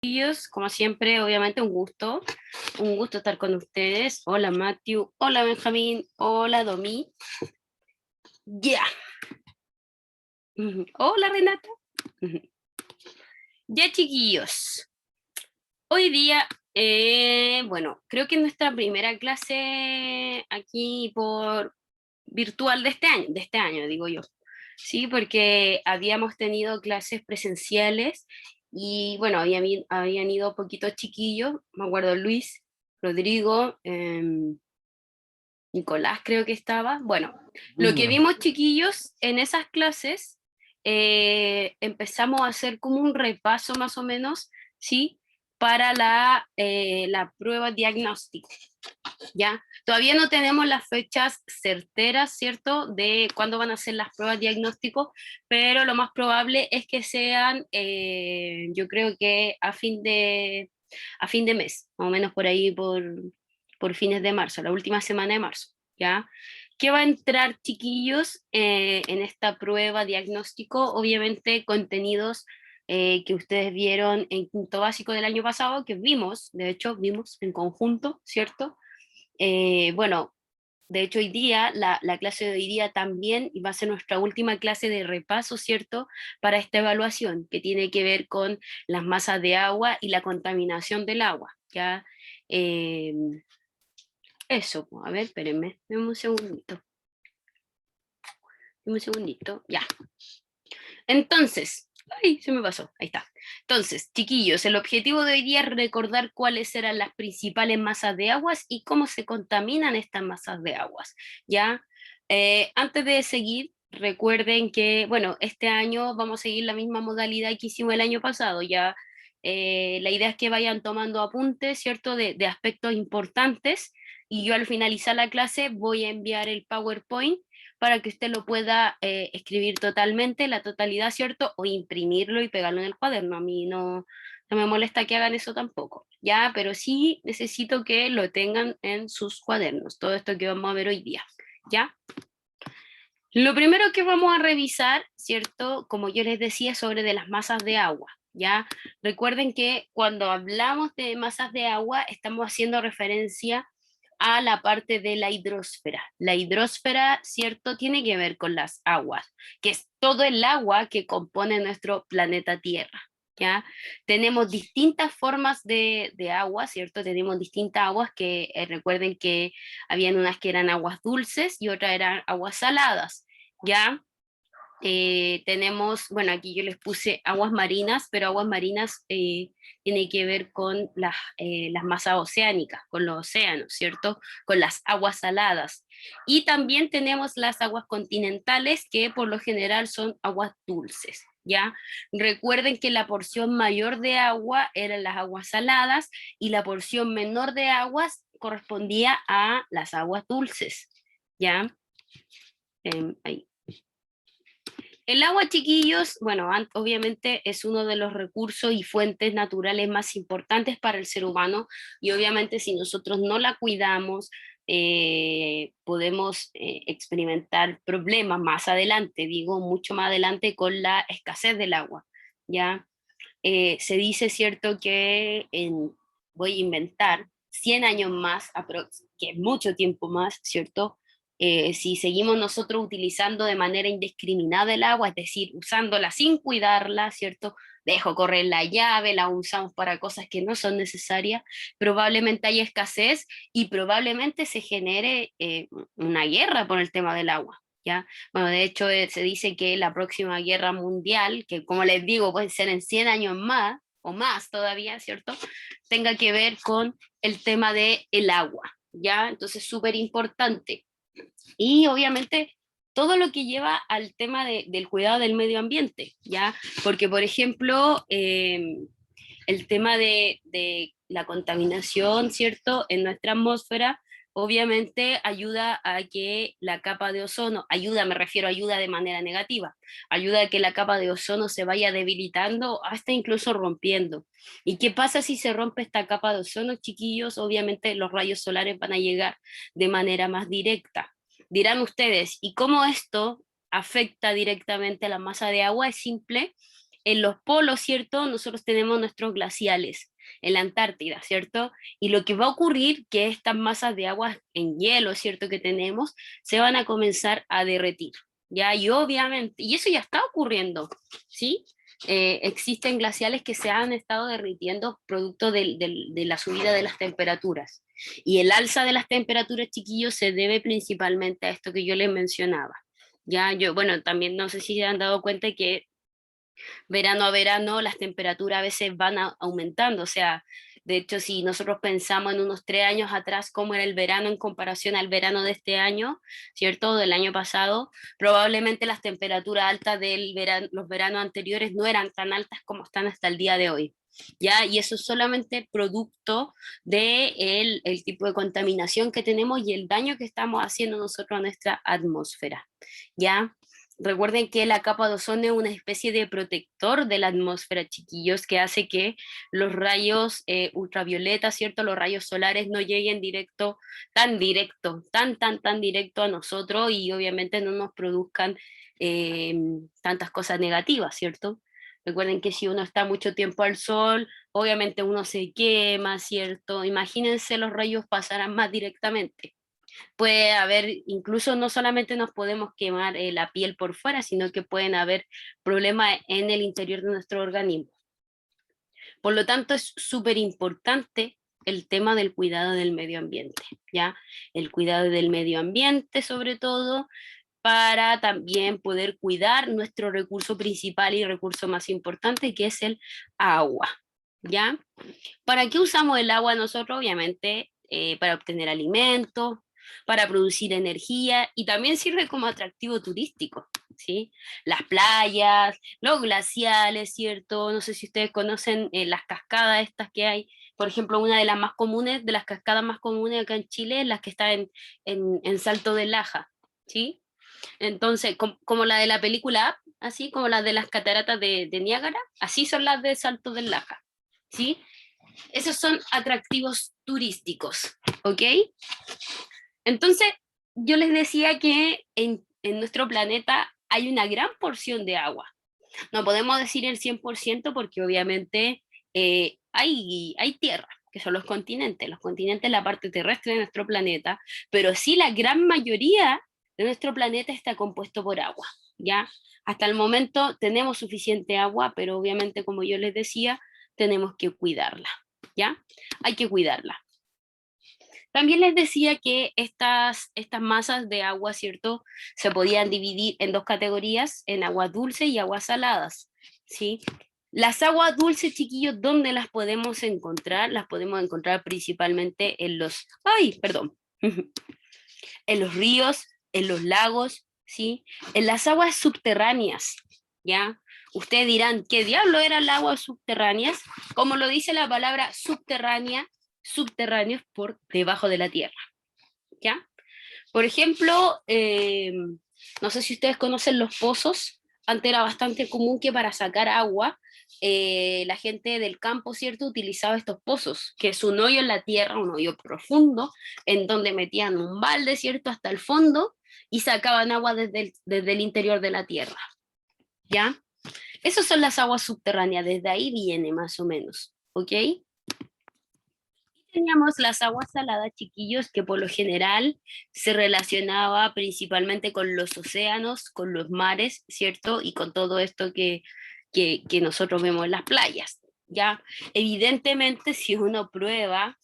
Chiquillos, como siempre, obviamente un gusto estar con ustedes. Hola Matthew, hola Benjamín, hola Domi, ya, hola Renata, Ujú. Ya chiquillos, hoy día, bueno, creo que es nuestra primera clase aquí por virtual de este año digo yo, sí, porque habíamos tenido clases presenciales y bueno, habían ido poquitos chiquillos, me acuerdo Luis, Rodrigo, Nicolás creo que estaba. Bueno, lo que Niño. vimos chiquillos en esas clases, empezamos a hacer como un repaso más o menos, ¿sí? Para la prueba diagnóstica. ¿Ya? Todavía no tenemos las fechas certeras, ¿cierto?, de cuándo van a ser las pruebas diagnósticos, pero lo más probable es que sean, yo creo que a fin de mes, más o menos por ahí, por fines de marzo, la última semana de marzo, ¿ya? ¿Qué va a entrar, chiquillos, en esta prueba diagnóstico? Obviamente contenidos que ustedes vieron en quinto básico del año pasado, que vimos, de hecho, vimos en conjunto, ¿cierto? Bueno, de hecho hoy día, la clase de hoy día también va a ser nuestra última clase de repaso, ¿cierto? Para esta evaluación que tiene que ver con las masas de agua y la contaminación del agua, ¿ya? Eh, Eso, a ver, espérenme, dame un segundito, ya. Entonces, ay, se me pasó, ahí está. Entonces, chiquillos, el objetivo de hoy día es recordar cuáles eran las principales masas de aguas y cómo se contaminan estas masas de aguas, ¿ya? Antes de seguir, recuerden que, bueno, este año vamos a seguir la misma modalidad que hicimos el año pasado, ya. La idea es que vayan tomando apuntes, ¿cierto?, de aspectos importantes y yo al finalizar la clase voy a enviar el PowerPoint para que usted lo pueda escribir totalmente, la totalidad, ¿cierto? O imprimirlo y pegarlo en el cuaderno. A mí no me molesta que hagan eso tampoco, ¿ya? Pero sí necesito que lo tengan en sus cuadernos, todo esto que vamos a ver hoy día, ¿ya? Lo primero que vamos a revisar, ¿cierto? Como yo les decía, sobre de las masas de agua, ¿ya? Recuerden que cuando hablamos de masas de agua, estamos haciendo referencia a la parte de la hidrosfera. La hidrosfera, ¿cierto? Tiene que ver con las aguas, que es todo el agua que compone nuestro planeta Tierra, ¿ya? Tenemos distintas formas de agua, ¿cierto? Tenemos distintas aguas que recuerden que habían unas que eran aguas dulces y otras eran aguas saladas, ¿ya? Tenemos, bueno, aquí yo les puse aguas marinas, pero aguas marinas tiene que ver con las masas oceánicas, con los océanos, ¿cierto? Con las aguas saladas. Y también tenemos las aguas continentales, que por lo general son aguas dulces, ¿ya? Recuerden que la porción mayor de agua eran las aguas saladas y la porción menor de aguas correspondía a las aguas dulces, ¿ya? Ahí. El agua, chiquillos, bueno, obviamente es uno de los recursos y fuentes naturales más importantes para el ser humano y obviamente si nosotros no la cuidamos, podemos experimentar problemas más adelante, digo, mucho más adelante con la escasez del agua, ¿ya? Se dice, cierto, voy a inventar 100 años más, que es mucho tiempo más, ¿cierto? Si seguimos nosotros utilizando de manera indiscriminada el agua, es decir, usándola sin cuidarla, ¿cierto? Dejo correr la llave, la usamos para cosas que no son necesarias, probablemente haya escasez y probablemente se genere una guerra por el tema del agua, ¿ya? Bueno, de hecho, se dice que la próxima guerra mundial, que como les digo, puede ser en 100 años más, o más todavía, ¿cierto? Tenga que ver con el tema del el agua, ¿ya? Entonces, súper importante. Y obviamente, todo lo que lleva al tema del cuidado del medio ambiente, ¿ya? Porque, por ejemplo, el tema de la contaminación, ¿cierto? En nuestra atmósfera, obviamente ayuda a que la capa de ozono, ayuda, me refiero a ayuda de manera negativa, ayuda a que la capa de ozono se vaya debilitando hasta incluso rompiendo. ¿Y qué pasa si se rompe esta capa de ozono, chiquillos? Obviamente los rayos solares van a llegar de manera más directa. Dirán ustedes, ¿y cómo esto afecta directamente a la masa de agua? Es simple, en los polos, ¿cierto? Nosotros tenemos nuestros glaciales, en la Antártida, ¿cierto? Y lo que va a ocurrir, que estas masas de agua en hielo, ¿cierto? Que tenemos, se van a comenzar a derretir, ¿ya? Y obviamente, y eso ya está ocurriendo, ¿sí? Existen glaciales que se han estado derritiendo producto de la subida de las temperaturas. Y el alza de las temperaturas, chiquillos, se debe principalmente a esto que yo les mencionaba. Ya, yo, bueno, también no sé si se han dado cuenta que verano a verano las temperaturas a veces van aumentando, o sea, de hecho, si nosotros pensamos en unos 3 años atrás cómo era el verano en comparación al verano de este año, ¿cierto? Del año pasado, probablemente las temperaturas altas del verano, los veranos anteriores no eran tan altas como están hasta el día de hoy. ¿Ya? Y eso es solamente producto de el tipo de contaminación que tenemos y el daño que estamos haciendo nosotros a nuestra atmósfera. ¿Ya? Recuerden que la capa de ozono es una especie de protector de la atmósfera, chiquillos, que hace que los rayos ultravioletas, ¿cierto? Los rayos solares no lleguen directo, tan directo a nosotros y obviamente no nos produzcan tantas cosas negativas, ¿cierto? Recuerden que si uno está mucho tiempo al sol, obviamente uno se quema, ¿cierto? Imagínense los rayos pasarán más directamente. Puede haber, incluso no solamente nos podemos quemar la piel por fuera, sino que pueden haber problemas en el interior de nuestro organismo. Por lo tanto, es súper importante el tema del cuidado del medio ambiente, ¿ya? El cuidado del medio ambiente, sobre todo, para también poder cuidar nuestro recurso principal y recurso más importante, que es el agua, ¿ya? ¿Para qué usamos el agua nosotros? Obviamente, para obtener alimentos, para producir energía y también sirve como atractivo turístico, ¿sí? Las playas, los glaciales, ¿cierto? No sé si ustedes conocen las cascadas estas que hay. Por ejemplo, una de las más comunes, de las cascadas más comunes acá en Chile, es las que está en Salto del Laja, ¿sí? Entonces, como la de la película Up, así como las de las cataratas de Niágara, así son las de Salto del Laja, ¿sí? Esos son atractivos turísticos, ¿ok? Entonces, yo les decía que en nuestro planeta hay una gran porción de agua. No podemos decir el 100% porque obviamente hay tierra, que son los continentes la parte terrestre de nuestro planeta, pero sí la gran mayoría de nuestro planeta está compuesto por agua, ¿ya? Hasta el momento tenemos suficiente agua, pero obviamente, como yo les decía, tenemos que cuidarla, ¿ya? Hay que cuidarla. También les decía que estas masas de agua, ¿cierto? Se podían dividir en dos categorías, en aguas dulces y aguas saladas, ¿sí? Las aguas dulces, chiquillos, ¿dónde las podemos encontrar? Las podemos encontrar principalmente en ¡ay, perdón! En los ríos, en los lagos, ¿sí? En las aguas subterráneas, ¿ya? Ustedes dirán, ¿qué diablo eran las aguas subterráneas? Como lo dice la palabra subterránea, subterráneos por debajo de la tierra, ¿ya? Por ejemplo, no sé si ustedes conocen los pozos. Antes era bastante común que para sacar agua, la gente del campo, ¿cierto?, utilizaba estos pozos, que es un hoyo en la tierra, un hoyo profundo, en donde metían un balde, ¿cierto?, hasta el fondo y sacaban agua desde el interior de la tierra, ¿ya? Esas son las aguas subterráneas, desde ahí viene más o menos, ¿ok? Teníamos las aguas saladas, chiquillos, que por lo general se relacionaba principalmente con los océanos, con los mares, ¿cierto? Y con todo esto que nosotros vemos en las playas, ¿ya? Evidentemente, si uno prueba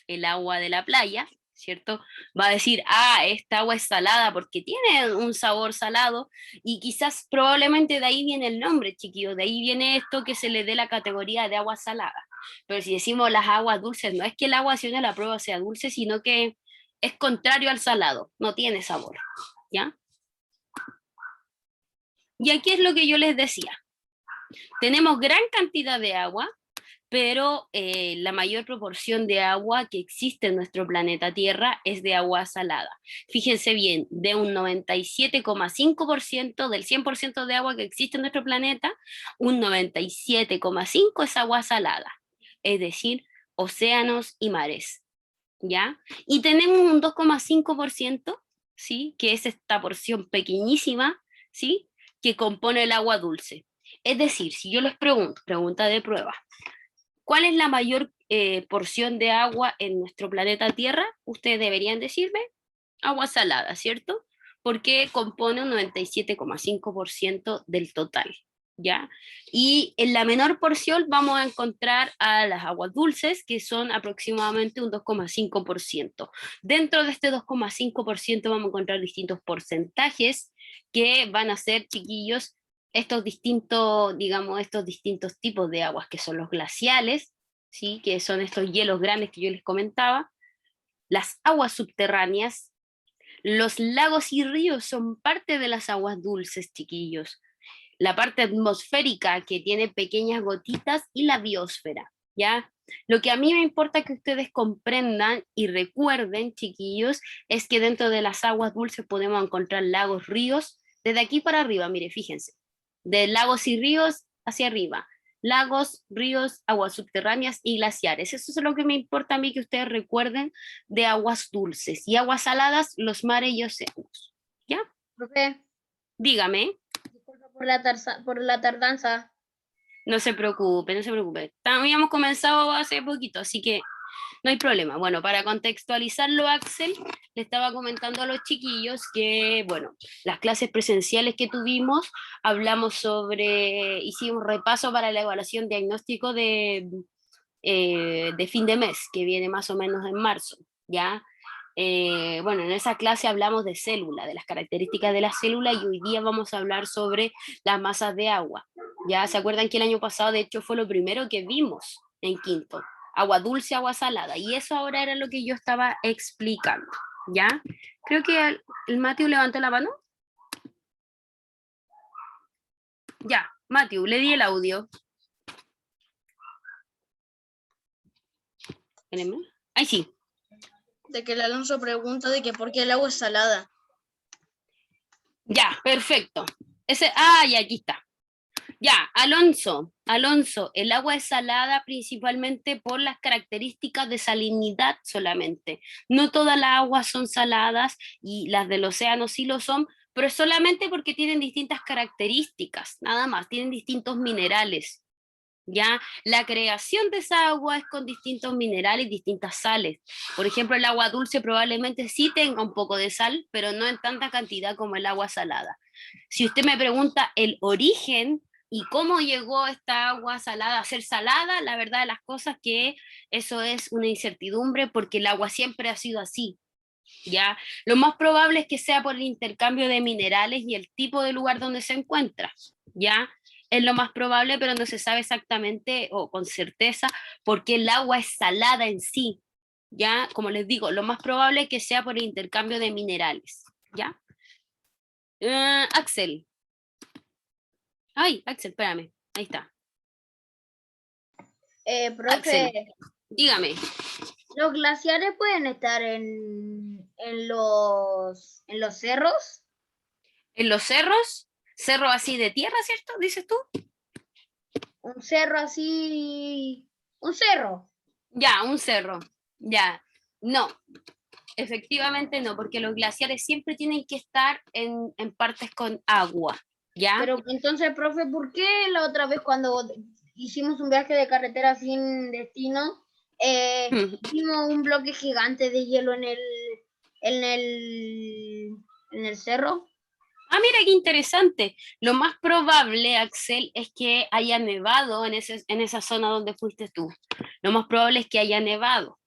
el agua de la playa, ¿cierto? Va a decir, ah, esta agua es salada porque tiene un sabor salado y quizás probablemente de ahí viene el nombre, chiquillos, de ahí viene esto que se le dé la categoría de agua salada. Pero si decimos las aguas dulces, no es que el agua si uno la prueba sea dulce, sino que es contrario al salado, no tiene sabor, ¿ya? Y aquí es lo que yo les decía. Tenemos gran cantidad de agua, pero la mayor proporción de agua que existe en nuestro planeta Tierra es de agua salada. Fíjense bien, de un 97,5% del 100% de agua que existe en nuestro planeta, un 97,5% es agua salada, es decir, océanos y mares, ¿ya? Y tenemos un 2,5%, ¿sí? Que es esta porción pequeñísima, ¿sí? Que compone el agua dulce. Es decir, si yo les pregunto, pregunta de prueba, ¿cuál es la mayor porción de agua en nuestro planeta Tierra? Ustedes deberían decirme agua salada, ¿cierto? Porque compone un 97,5% del total, ¿ya? Y en la menor porción vamos a encontrar a las aguas dulces, que son aproximadamente un 2,5%. Dentro de este 2,5% vamos a encontrar distintos porcentajes que van a ser, chiquillos, estos distintos, digamos, estos distintos tipos de aguas, que son los glaciales, ¿sí? Que son estos hielos grandes que yo les comentaba, las aguas subterráneas, los lagos y ríos son parte de las aguas dulces, chiquillos. La parte atmosférica que tiene pequeñas gotitas y la biosfera, ¿ya? Lo que a mí me importa que ustedes comprendan y recuerden, chiquillos, es que dentro de las aguas dulces podemos encontrar lagos, ríos, desde aquí para arriba, mire, fíjense, de lagos y ríos hacia arriba, lagos, ríos, aguas subterráneas y glaciares. Eso es lo que me importa a mí que ustedes recuerden de aguas dulces y aguas saladas, los mares y océanos. ¿Ya? Profe, Dígame. disculpa por la tardanza. No se preocupe, no se preocupe. Habíamos comenzado hace poquito, así que no hay problema. Bueno, para contextualizarlo, Axel, le estaba comentando a los chiquillos que, bueno, las clases presenciales que tuvimos, hablamos sobre, hicimos repaso para la evaluación diagnóstico de fin de mes, que viene más o menos en marzo, ¿ya? Bueno, en esa clase hablamos de célula, de las características de la célula, y hoy día vamos a hablar sobre las masas de agua. ¿Ya? ¿Se acuerdan que el año pasado, de hecho, fue lo primero que vimos en quinto? Agua dulce, agua salada, y eso ahora era lo que yo estaba explicando, ¿ya? Creo que el Matthew levantó la mano. Ya, Matthew, le di el audio. Espérenme. Ahí sí. De que el Alonso pregunta de que por qué el agua es salada. Ya, perfecto. Y aquí está. Ya, Alonso, el agua es salada principalmente por las características de salinidad solamente. No todas las aguas son saladas y las del océano sí lo son, pero es solamente porque tienen distintas características, nada más, tienen distintos minerales. Ya, la creación de esa agua es con distintos minerales y distintas sales. Por ejemplo, el agua dulce probablemente sí tenga un poco de sal, pero no en tanta cantidad como el agua salada. Si usted me pregunta el origen y cómo llegó esta agua salada a ser salada, la verdad de las cosas que eso es una incertidumbre porque el agua siempre ha sido así. ¿Ya? Lo más probable es que sea por el intercambio de minerales y el tipo de lugar donde se encuentra, ¿ya? Es lo más probable, pero no se sabe exactamente o con certeza por qué el agua es salada en sí, ¿ya? Como les digo, lo más probable es que sea por el intercambio de minerales, ¿ya? Axel. Ay, Axel, espérame. Ahí está. Profe, Axel, dígame. ¿los glaciares pueden estar en los cerros? ¿En los cerros? ¿Cerro así de tierra, cierto? ¿Dices tú? Un cerro así, un cerro. Ya, un cerro. Ya. No, efectivamente no, porque los glaciares siempre tienen que estar en partes con agua, ¿ya? Pero entonces, profe, ¿por qué la otra vez cuando hicimos un viaje de carretera sin destino, vimos un bloque gigante de hielo en el, en el cerro? Mira qué interesante. Lo más probable, Axel, es que haya nevado en esa zona donde fuiste tú. Lo más probable es que haya nevado.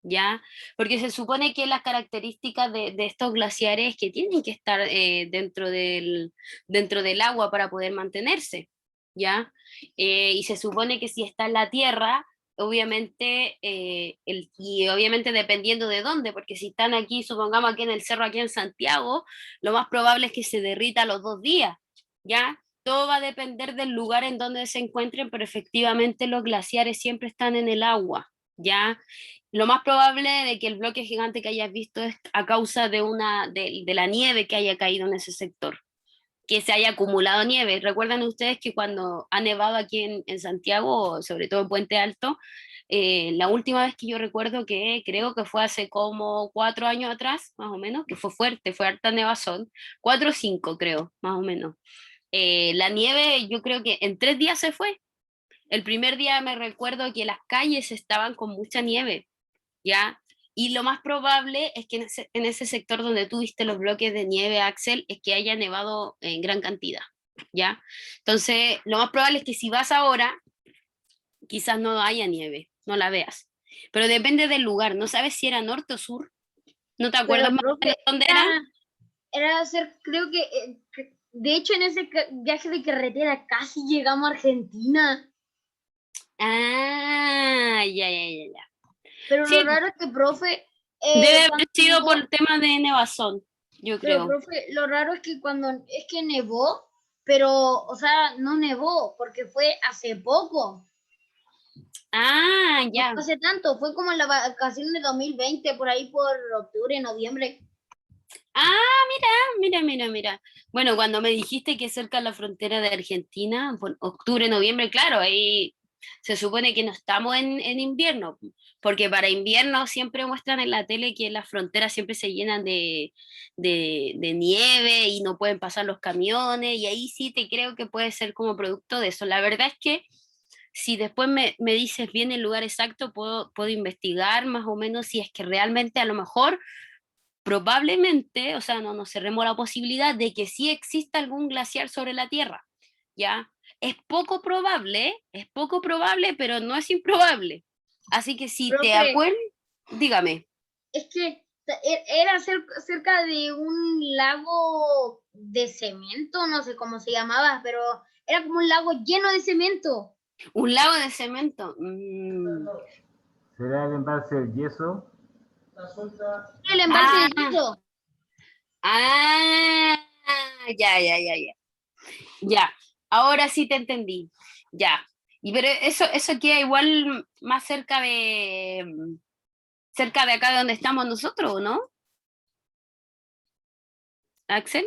¿Ya? Porque se supone que las características de estos glaciares que tienen que estar dentro del agua para poder mantenerse, ¿ya? Y se supone que si está en la tierra, obviamente, y obviamente dependiendo de dónde, porque si están aquí, supongamos aquí en el cerro, aquí en Santiago, lo más probable es que se derrita a los 2 días, ¿ya? Todo va a depender del lugar en donde se encuentren, pero efectivamente los glaciares siempre están en el agua, ¿ya? Lo más probable de que el bloque gigante que hayas visto es a causa de la nieve que haya caído en ese sector, que se haya acumulado nieve. Recuerdan ustedes que cuando ha nevado aquí en Santiago, sobre todo en Puente Alto, la última vez que yo recuerdo que creo que fue hace como 4 años atrás, más o menos, que fue fuerte, fue harta nevazón, 4 o 5 creo, más o menos. La nieve yo creo que en 3 días se fue. El primer día me recuerdo que las calles estaban con mucha nieve, ¿ya? Y lo más probable es que en ese sector donde tú viste los bloques de nieve, Axel, es que haya nevado en gran cantidad, ¿ya? Entonces, lo más probable es que si vas ahora, quizás no haya nieve, no la veas. Pero depende del lugar, ¿no sabes si era norte o sur? ¿No te Pero, acuerdas más o profe, menos dónde era? era hacer, creo de hecho, en ese viaje de carretera casi llegamos a Argentina. Ah, ya, ya, ya, ya. Pero lo Sí, raro es que, profe, debe cuando haber sido por nevó, el tema de nevazón, yo pero, creo. profe, lo raro es que cuando es que nevó, pero, o sea, no nevó, porque fue hace poco. Ah, No ya. fue hace tanto, fue como en la vacación de 2020, por ahí por octubre, noviembre. Ah, mira, mira, mira, mira. Bueno, cuando me dijiste que cerca de la frontera de Argentina, bueno, octubre, noviembre, claro, ahí se supone que no estamos en invierno, porque para invierno siempre muestran en la tele que las fronteras siempre se llenan de nieve y no pueden pasar los camiones, y ahí sí te creo que puede ser como producto de eso. La verdad es que si después me dices bien el lugar exacto, puedo investigar más o menos si es que realmente a lo mejor probablemente, o sea, no cerremos la posibilidad de que sí exista algún glaciar sobre la Tierra, ¿ya? Es poco probable, pero no es improbable. Así que si te Profe, acuerdas, dígame. es que era cerca de un lago de cemento, no sé cómo se llamaba, pero era como un lago lleno de cemento. ¿Un lago de cemento? ¿Será el embalse del yeso? El embalse de Ah, yeso. ah, ya, ya, ya, ya. Ya, ahora sí te entendí. Ya. Y pero eso queda igual más cerca de acá de donde estamos nosotros, ¿no? Axel.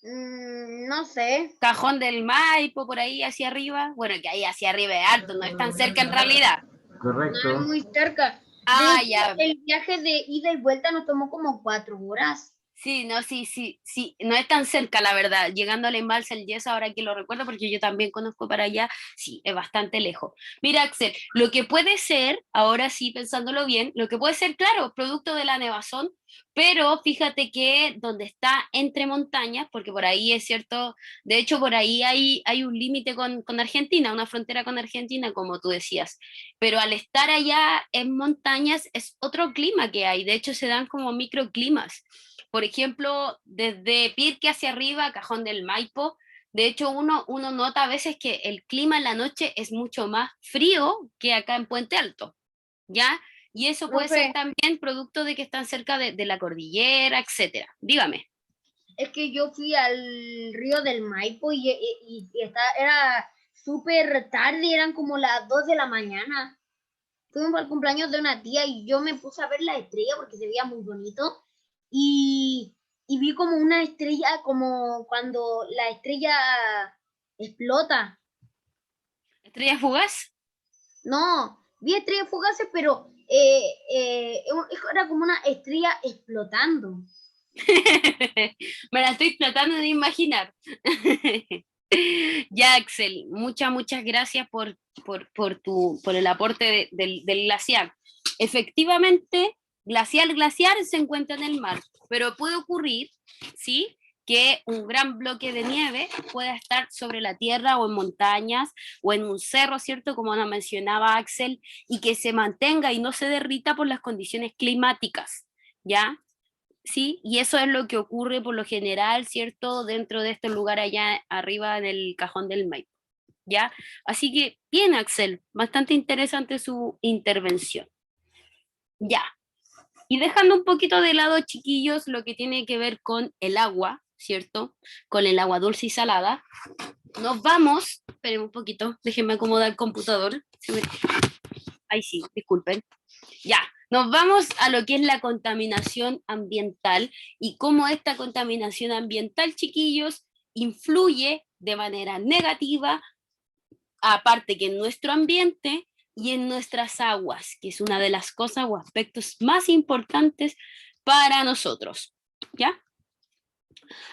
No sé. Cajón del Maipo, por ahí hacia arriba. Bueno, que ahí hacia arriba es alto, no es tan cerca en realidad. No es Correcto. muy cerca. De Ah, hecho, ya. el viaje de ida y vuelta nos tomó como 4 horas. Sí, no, sí, sí, sí, no es tan cerca, la verdad. Llegando al embalse el Yeso, ahora que lo recuerdo, porque yo también conozco para allá, sí, es bastante lejos. Mira, Axel, lo que puede ser, ahora sí, pensándolo bien, lo que puede ser, claro, producto de la nevazón, pero fíjate que donde está entre montañas, porque por ahí es cierto, de hecho, por ahí hay un límite con Argentina, una frontera con Argentina, como tú decías, pero al estar allá en montañas es otro clima que hay, de hecho se dan como microclimas. Por ejemplo, desde Pirque hacia arriba, Cajón del Maipo, de hecho uno nota a veces que el clima en la noche es mucho más frío que acá en Puente Alto, ¿ya? Y eso puede ser Profe, también producto de que están cerca de la cordillera, etcétera. Dígame. es que yo fui al río del Maipo era súper tarde, eran como las 2 de la mañana. Fuimos al cumpleaños de una tía y yo me puse a ver la estrella porque se veía muy bonito y vi como una estrella, como cuando la estrella explota. ¿Estrella fugaz? No, vi estrellas fugaces, pero era como una estrella explotando. Me la estoy tratando de imaginar. Ya, Axel, muchas gracias por el aporte del glaciar. Efectivamente, glaciar se encuentra en el mar, pero puede ocurrir, ¿sí? Que un gran bloque de nieve pueda estar sobre la tierra o en montañas o en un cerro, ¿cierto? Como nos mencionaba Axel, y que se mantenga y no se derrita por las condiciones climáticas, ¿ya? Sí, y eso es lo que ocurre por lo general, ¿cierto? Dentro de este lugar allá arriba en el cajón del Maipo, ¿ya? Así que, bien, Axel, bastante interesante su intervención. Ya, y dejando un poquito de lado, chiquillos, lo que tiene que ver con el agua, ¿cierto? Con el agua dulce y salada, nos vamos, esperen un poquito, déjenme acomodar el computador. Ay, sí, disculpen. Ya, nos vamos a lo que es la contaminación ambiental y cómo esta contaminación ambiental, chiquillos, influye de manera negativa, aparte que en nuestro ambiente y en nuestras aguas, que es una de las cosas o aspectos más importantes para nosotros. ¿Ya?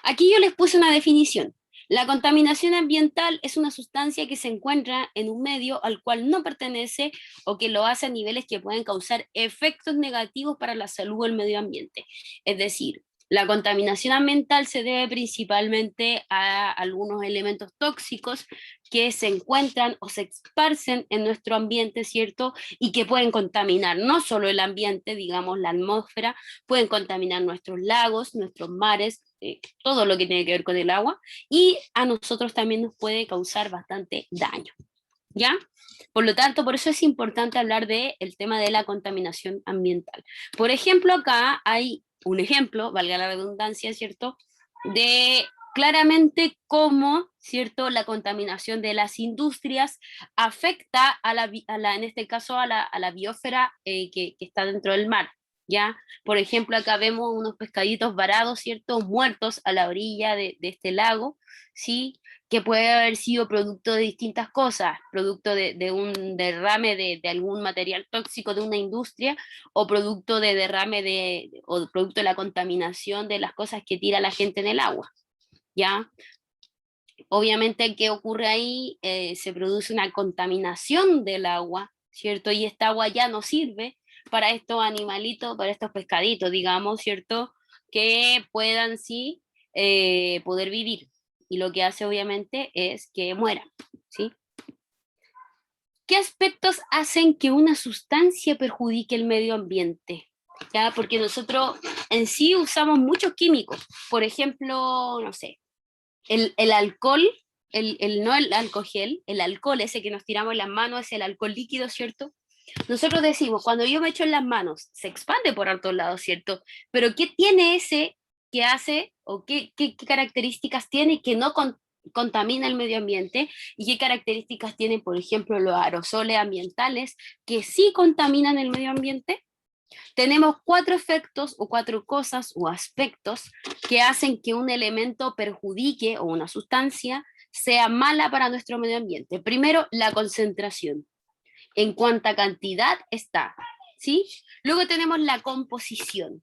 Aquí yo les puse una definición. La contaminación ambiental es una sustancia que se encuentra en un medio al cual no pertenece o que lo hace a niveles que pueden causar efectos negativos para la salud o el medio ambiente. Es decir, la contaminación ambiental se debe principalmente a algunos elementos tóxicos que se encuentran o se esparcen en nuestro ambiente, ¿cierto? Y que pueden contaminar no solo el ambiente, digamos, la atmósfera, pueden contaminar nuestros lagos, nuestros mares, todo lo que tiene que ver con el agua, y a nosotros también nos puede causar bastante daño, ¿ya? Por lo tanto, por eso es importante hablar del tema de la contaminación ambiental. Por ejemplo, acá hay un ejemplo, valga la redundancia, ¿cierto? De claramente cómo, ¿cierto?, la contaminación de las industrias afecta en este caso, a la biosfera que está dentro del mar, ¿ya? Por ejemplo, acá vemos unos pescaditos varados, ¿cierto?, muertos a la orilla de este lago, ¿sí? Que puede haber sido producto de distintas cosas, producto de un derrame de algún material tóxico de una industria, o producto de derrame o producto de la contaminación de las cosas que tira la gente en el agua, ¿ya? Obviamente, ¿qué ocurre ahí? Se produce una contaminación del agua, ¿cierto? Y esta agua ya no sirve para estos animalitos, para estos pescaditos, digamos, ¿cierto? Que puedan sí poder vivir. Y lo que hace obviamente es que mueran, ¿sí? ¿Qué aspectos hacen que una sustancia perjudique el medio ambiente? ¿Ya? Porque nosotros en sí usamos muchos químicos. Por ejemplo, no sé, el alcohol, no el alcohol gel, el alcohol ese que nos tiramos en las manos es el alcohol líquido, ¿cierto? Nosotros decimos, cuando yo me echo en las manos, se expande por altos lados, ¿cierto? Pero ¿qué tiene ese que hace o qué características tiene que no contamina el medio ambiente y qué características tienen, por ejemplo, los aerosoles ambientales que sí contaminan el medio ambiente? Tenemos cuatro efectos o cuatro cosas o aspectos que hacen que un elemento perjudique o una sustancia sea mala para nuestro medio ambiente. Primero, la concentración. En cuánta cantidad está, ¿sí? Luego tenemos la composición.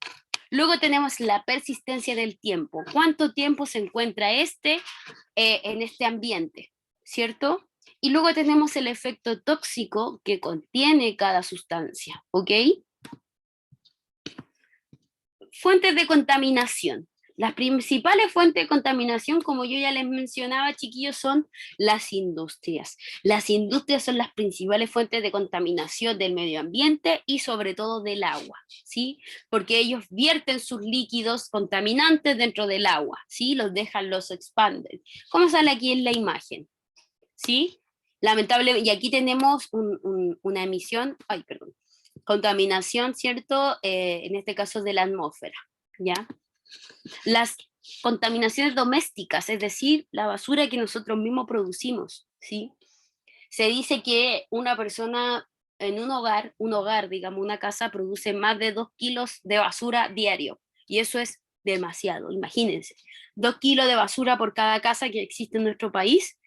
Luego tenemos la persistencia del tiempo. ¿Cuánto tiempo se encuentra en este ambiente? ¿Cierto? Y luego tenemos el efecto tóxico que contiene cada sustancia, ¿ok? Fuentes de contaminación. Las principales fuentes de contaminación, como yo ya les mencionaba, chiquillos, son las industrias. Las industrias son las principales fuentes de contaminación del medio ambiente y sobre todo del agua, ¿sí? Porque ellos vierten sus líquidos contaminantes dentro del agua, ¿sí? Los dejan, los expanden. ¿Cómo sale aquí en la imagen? ¿Sí? Lamentablemente, y aquí tenemos una emisión, ay, perdón, contaminación, ¿cierto? En este caso de la atmósfera, ¿ya? Las contaminaciones domésticas, es decir, la basura que nosotros mismos producimos, ¿sí? Se dice que una persona en un hogar, digamos, una casa, produce más de 2 kilos de basura diario, y eso es demasiado, imagínense. 2 kilos de basura por cada casa que existe en nuestro país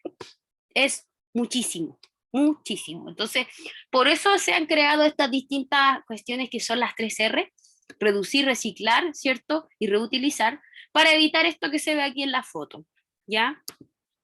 es muchísimo, muchísimo. Entonces, por eso se han creado estas distintas cuestiones que son las 3R: reducir, reciclar, ¿cierto? Y reutilizar, para evitar esto que se ve aquí en la foto, ¿ya?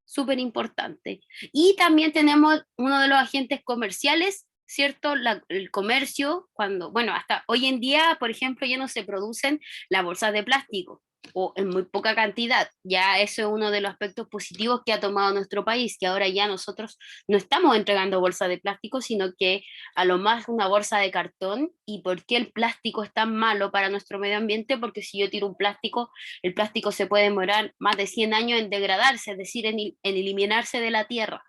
Súper importante. Y también tenemos uno de los agentes comerciales, ¿cierto? El comercio, cuando, bueno, hasta hoy en día, por ejemplo, ya no se producen las bolsas de plástico o en muy poca cantidad. Ya eso es uno de los aspectos positivos que ha tomado nuestro país, que ahora ya nosotros no estamos entregando bolsas de plástico, sino que a lo más una bolsa de cartón. ¿Y por qué el plástico es tan malo para nuestro medio ambiente? Porque si yo tiro un plástico, el plástico se puede demorar más de 100 años en degradarse, es decir, en eliminarse de la tierra.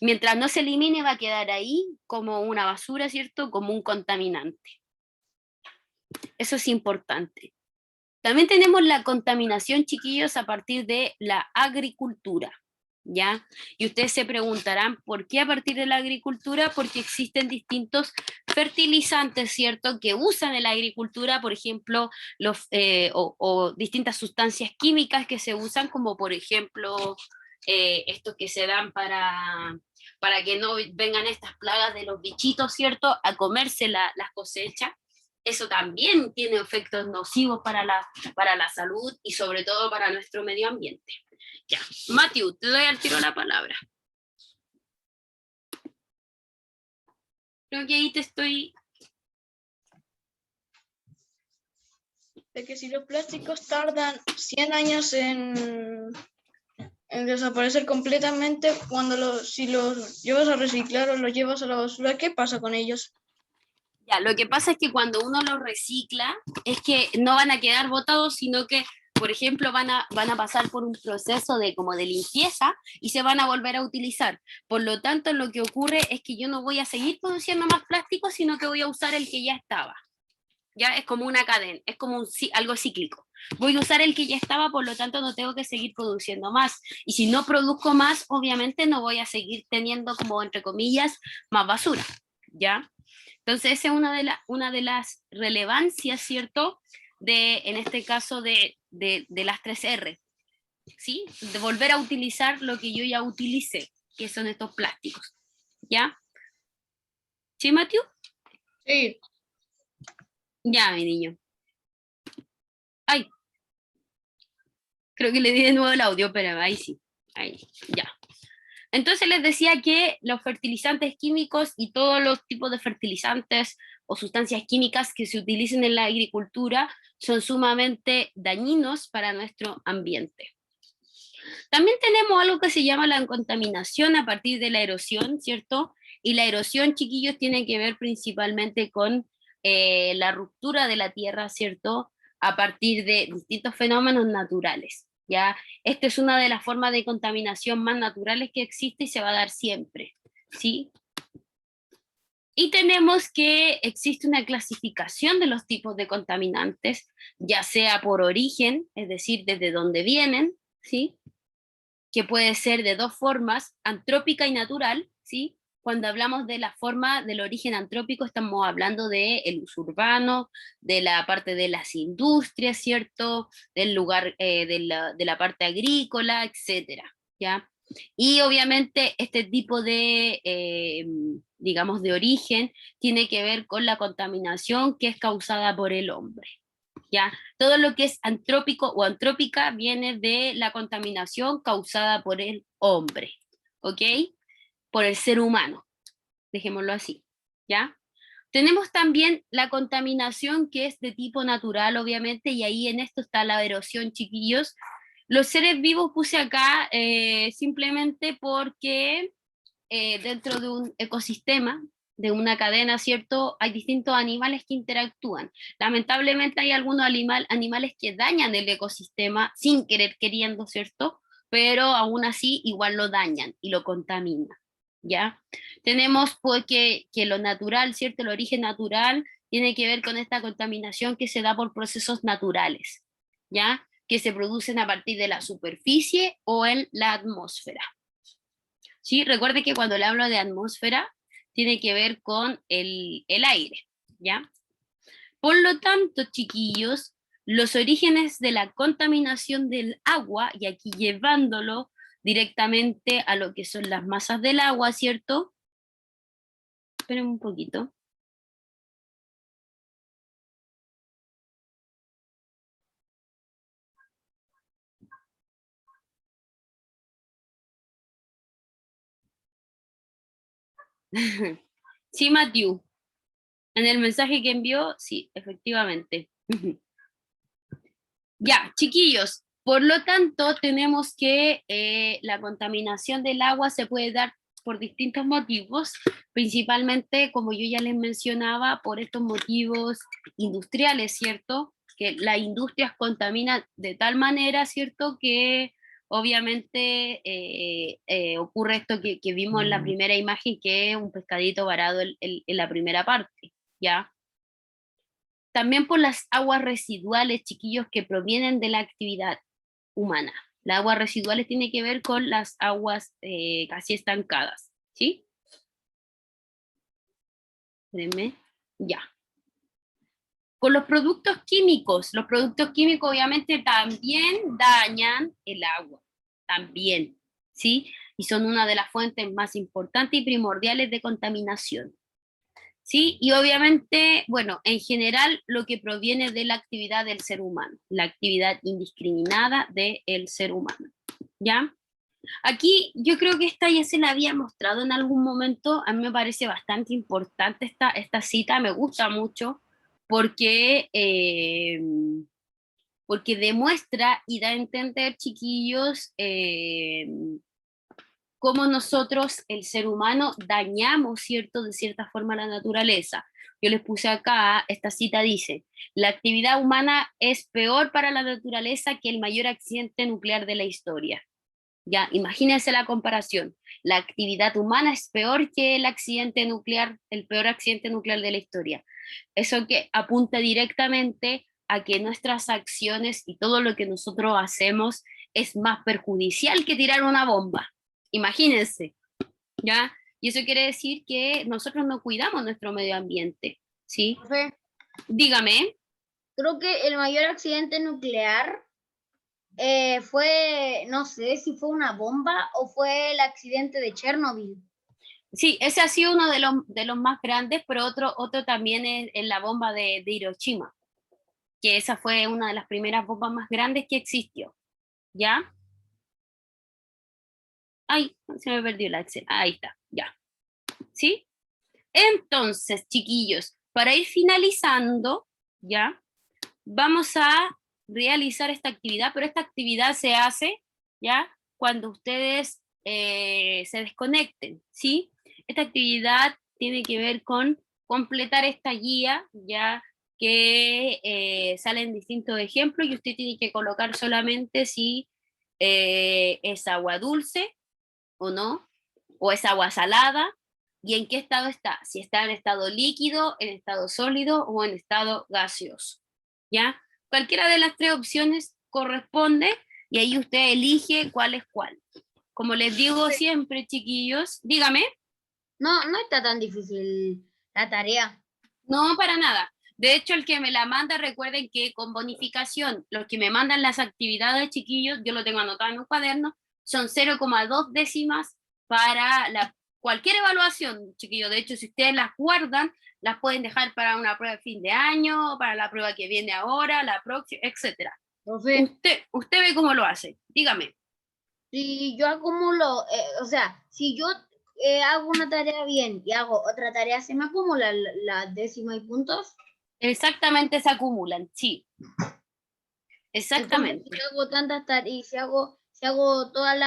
Mientras no se elimine, va a quedar ahí como una basura, ¿cierto? Como un contaminante. Eso es importante. También tenemos la contaminación, chiquillos, a partir de la agricultura, ¿ya? Y ustedes se preguntarán, ¿por qué a partir de la agricultura? Porque existen distintos fertilizantes, ¿cierto?, que usan en la agricultura, por ejemplo, o distintas sustancias químicas que se usan, como por ejemplo, estos que se dan para que no vengan estas plagas de los bichitos, ¿cierto?, a comerse las cosechas. eso también tiene efectos nocivos para la salud y sobre todo para nuestro medio ambiente. Ya, Matthew, te doy al tiro la palabra. Creo que ahí te estoy... De que si los plásticos tardan 100 años en desaparecer completamente, si los llevas a reciclar o los llevas a la basura, ¿qué pasa con ellos? Ya, lo que pasa es que cuando uno los recicla, es que no van a quedar botados, sino que, por ejemplo, van a pasar por un proceso como de limpieza y se van a volver a utilizar. Por lo tanto, lo que ocurre es que yo no voy a seguir produciendo más plástico, sino que voy a usar el que ya estaba. Ya es como una cadena, es como algo cíclico. Voy a usar el que ya estaba, por lo tanto no tengo que seguir produciendo más. Y si no produzco más, obviamente no voy a seguir teniendo como, entre comillas, más basura, ¿ya? Entonces esa es una de las relevancias, ¿cierto? En este caso de las 3R, ¿sí? De volver a utilizar lo que yo ya utilicé, que son estos plásticos, ¿ya? ¿Sí, Matthew? Sí. Ya, mi niño. Ay, creo que le di de nuevo el audio, pero ahí sí, ahí, ya. Entonces les decía que los fertilizantes químicos y todos los tipos de fertilizantes o sustancias químicas que se utilicen en la agricultura son sumamente dañinos para nuestro ambiente. También tenemos algo que se llama la contaminación a partir de la erosión, ¿cierto? Y la erosión, chiquillos, tiene que ver principalmente con la ruptura de la tierra, ¿cierto? A partir de distintos fenómenos naturales, ¿ya? Esta es una de las formas de contaminación más naturales que existe y se va a dar siempre, ¿sí? Y tenemos que existe una clasificación de los tipos de contaminantes, ya sea por origen, es decir, desde dónde vienen, ¿sí? Que puede ser de dos formas, antrópica y natural, ¿sí? Cuando hablamos de la forma del origen antrópico, estamos hablando del uso urbano, de la parte de las industrias, ¿cierto? Del lugar, de la parte agrícola, etcétera, ¿ya? Y obviamente este tipo de, digamos, de origen tiene que ver con la contaminación que es causada por el hombre, ¿ya? Todo lo que es antrópico o antrópica viene de la contaminación causada por el hombre, ¿ok? Por el ser humano, dejémoslo así, ¿ya? Tenemos también la contaminación que es de tipo natural, obviamente, y ahí en esto está la erosión, chiquillos. Los seres vivos puse acá simplemente porque dentro de un ecosistema, de una cadena, ¿cierto? Hay distintos animales que interactúan. Lamentablemente hay algunos animales que dañan el ecosistema sin querer queriendo, ¿cierto? Pero aún así igual lo dañan y lo contaminan, ¿ya? Tenemos pues que lo natural, ¿cierto? El origen natural tiene que ver con esta contaminación que se da por procesos naturales, ¿ya? Que se producen a partir de la superficie o en la atmósfera. ¿Sí? Recuerde que cuando le hablo de atmósfera, tiene que ver con el aire, ¿ya? Por lo tanto, chiquillos, los orígenes de la contaminación del agua, y aquí llevándolo directamente a lo que son las masas del agua, ¿cierto? Esperen un poquito. Sí, Matthew. En el mensaje que envió, sí, efectivamente. Ya, chiquillos, por lo tanto, tenemos que la contaminación del agua se puede dar por distintos motivos, principalmente, como yo ya les mencionaba, por estos motivos industriales, ¿cierto? Que las industrias contaminan de tal manera, ¿cierto? Que obviamente ocurre esto que vimos en la primera imagen, que es un pescadito varado en la primera parte, ¿ya? También por las aguas residuales, chiquillos, que provienen de la actividad humana. Las aguas residuales tienen que ver con las aguas casi estancadas, ¿sí? Espérenme, ya. Con los productos químicos obviamente también dañan el agua, también, ¿sí? Y son una de las fuentes más importantes y primordiales de contaminación. ¿sí? Y obviamente, bueno, en general lo que proviene de la actividad del ser humano, la actividad indiscriminada del ser humano, ¿ya? Aquí yo creo que esta ya se la había mostrado en algún momento, a mí me parece bastante importante esta cita, me gusta mucho, porque, porque demuestra y da a entender, chiquillos, cómo nosotros, el ser humano, dañamos, ¿cierto?, de cierta forma la naturaleza. Yo les puse acá, esta cita dice, la actividad humana es peor para la naturaleza que el mayor accidente nuclear de la historia. Ya, imagínense la comparación. La actividad humana es peor que el accidente nuclear, el peor accidente nuclear de la historia. Eso que apunta directamente a que nuestras acciones y todo lo que nosotros hacemos es más perjudicial que tirar una bomba. Imagínense, ¿ya? Y eso quiere decir que nosotros no cuidamos nuestro medio ambiente, ¿sí? Profe, Dígame. creo que el mayor accidente nuclear fue, no sé si fue una bomba o fue el accidente de Chernobyl. Sí, ese ha sido uno de los más grandes, pero otro también es la bomba de Hiroshima, que esa fue una de las primeras bombas más grandes que existió, ¿ya? Ay, se me perdió la Excel. Ahí está, ya. ¿Sí? Entonces, chiquillos, para ir finalizando, ¿ya? Vamos a realizar esta actividad, pero esta actividad se hace, ¿ya? Cuando ustedes se desconecten, ¿sí? Esta actividad tiene que ver con completar esta guía, ¿ya? Que salen distintos ejemplos y usted tiene que colocar solamente si es agua dulce o no, o es agua salada, y en qué estado está, si está en estado líquido, en estado sólido o en estado gaseoso, ¿ya? Cualquiera de las tres opciones corresponde y ahí usted elige cuál es cuál. Como les digo siempre, chiquillos, dígame. No, no está tan difícil la tarea. No, para nada. De hecho, el que me la manda, recuerden que con bonificación, los que me mandan las actividades, chiquillos, yo lo tengo anotado en un cuaderno, son 0,2 décimas para cualquier evaluación, chiquillos. De hecho, si ustedes las guardan, las pueden dejar para una prueba de fin de año, para la prueba que viene ahora, la próxima, etcétera. Profe, Usted ve cómo lo hace. Dígame. si yo acumulo, o sea, si yo hago una tarea bien y hago otra tarea, ¿se me acumulan las décimas y puntos? Exactamente, se acumulan, sí. Entonces, Exactamente. si hago tantas tareas y si hago todas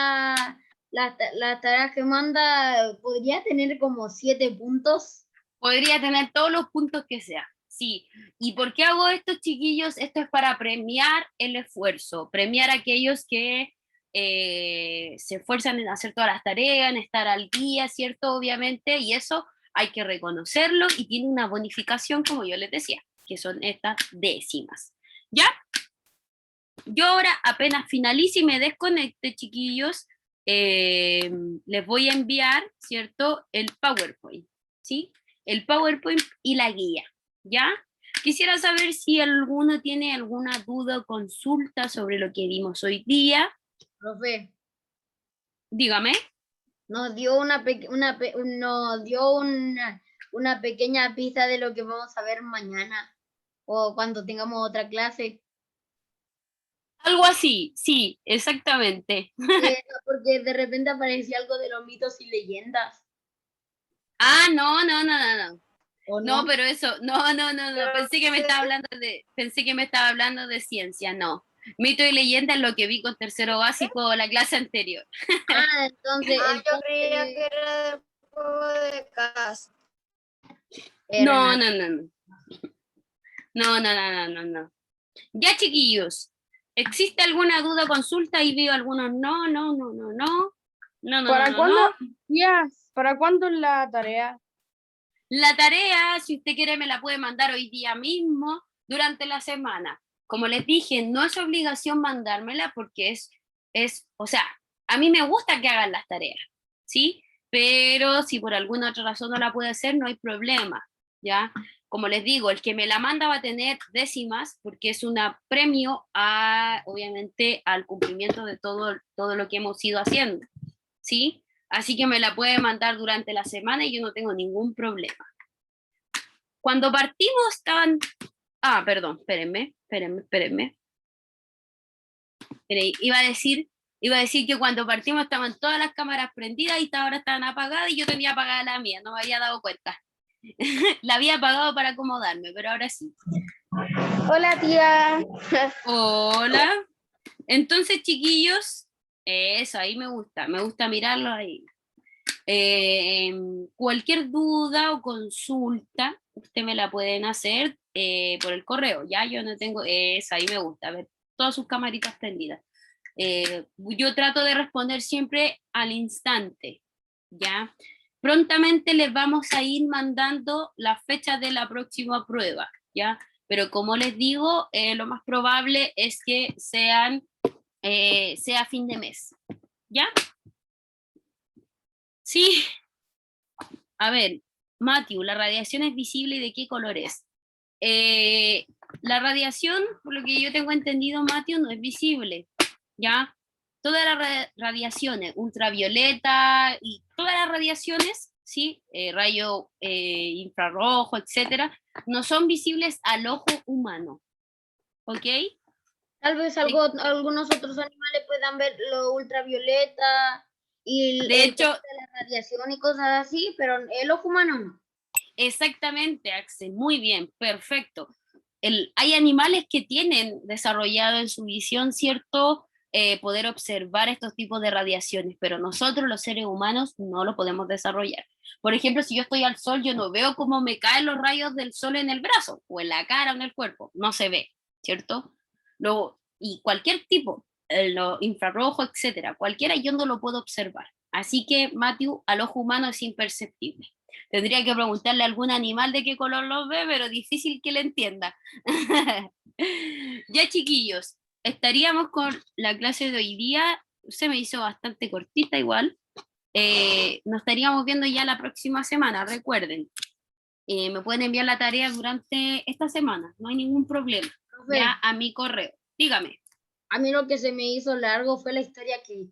las tareas que manda, ¿podría tener como 7 puntos? Podría tener todos los puntos que sea. Sí. ¿Y por qué hago esto, chiquillos? Esto es para premiar el esfuerzo, premiar a aquellos que se esfuerzan en hacer todas las tareas, en estar al día, ¿cierto? Obviamente, y eso hay que reconocerlo y tiene una bonificación, como yo les decía, que son estas décimas. ¿Ya? Yo ahora apenas finalice y me desconecte, chiquillos, les voy a enviar, ¿cierto? El PowerPoint, ¿sí? El PowerPoint y la guía, ¿ya? Quisiera saber si alguno tiene alguna duda o consulta sobre lo que vimos hoy día. Profe, Dígame. nos dio una pequeña pista de lo que vamos a ver mañana o cuando tengamos otra clase. Algo así, sí, exactamente. Porque de repente aparecía algo de los mitos y leyendas, Ah, no, no, no, no, no. ¿o No, no? pero eso, no, no, no, no, pensé que me estaba hablando de ciencia, no. Mito y leyenda es lo que vi con tercero básico la clase anterior. Ah, entonces, Yo creía que era del juego de casa. No, Renata, no, no, no. No, no, no, no, no, no. Ya, chiquillos, ¿existe alguna duda o consulta? Y veo algunos no, no, no, no, no. No, no, no, ¿Para no, cuándo? no. Ya, ¿para cuándo es la tarea? La tarea, si usted quiere, me la puede mandar hoy día mismo, durante la semana. Como les dije, no es obligación mandármela porque o sea, a mí me gusta que hagan las tareas, ¿sí? Pero si por alguna otra razón no la puede hacer, no hay problema, ¿ya? Como les digo, el que me la manda va a tener décimas porque es un premio obviamente, al cumplimiento de todo lo que hemos ido haciendo, ¿sí? Así que me la puede mandar durante la semana y yo no tengo ningún problema. Cuando partimos estaban... Ah, perdón, espérenme. Iba a decir que cuando partimos estaban todas las cámaras prendidas y ahora estaban apagadas y yo tenía apagada la mía, no me había dado cuenta. La había apagado para acomodarme, pero ahora sí. Hola, tía. Hola. Entonces, chiquillos, eso, ahí me gusta mirarlo ahí. Cualquier duda o consulta, usted me la pueden hacer por el correo, ya yo no tengo, eso, ahí me gusta, ver todas sus camaritas prendidas. Yo trato de responder siempre al instante, ya. Prontamente les vamos a ir mandando las fechas de la próxima prueba, ya. Pero como les digo, lo más probable es que sea fin de mes, ¿ya? Sí. A ver, Matthew, ¿la radiación es visible y de qué color es? La radiación, por lo que yo tengo entendido, Matthew, no es visible, ¿ya? Todas las radiaciones, ultravioleta y todas las radiaciones, ¿sí? Rayo infrarrojo, etcétera, no son visibles al ojo humano, ¿ok? Tal vez algunos otros animales puedan ver lo ultravioleta y de hecho, la radiación y cosas así, pero el ojo humano no. Exactamente, Axel, muy bien, perfecto. Hay animales que tienen desarrollado en su visión cierto poder observar estos tipos de radiaciones, pero nosotros los seres humanos no lo podemos desarrollar. Por ejemplo, si yo estoy al sol, yo no veo cómo me caen los rayos del sol en el brazo, o en la cara, o en el cuerpo, no se ve, ¿cierto? Y cualquier tipo, lo infrarrojo, etcétera, cualquiera yo no lo puedo observar. Así que, Matthew, al ojo humano es imperceptible. Tendría que preguntarle a algún animal de qué color los ve, pero difícil que le entienda. Ya, chiquillos, estaríamos con la clase de hoy día. Se me hizo bastante cortita igual. Nos estaríamos viendo ya la próxima semana, recuerden. Me pueden enviar la tarea durante esta semana, no hay ningún problema. Profe, Ya a mi correo. Dígame. a mí lo que se me hizo largo fue la historia que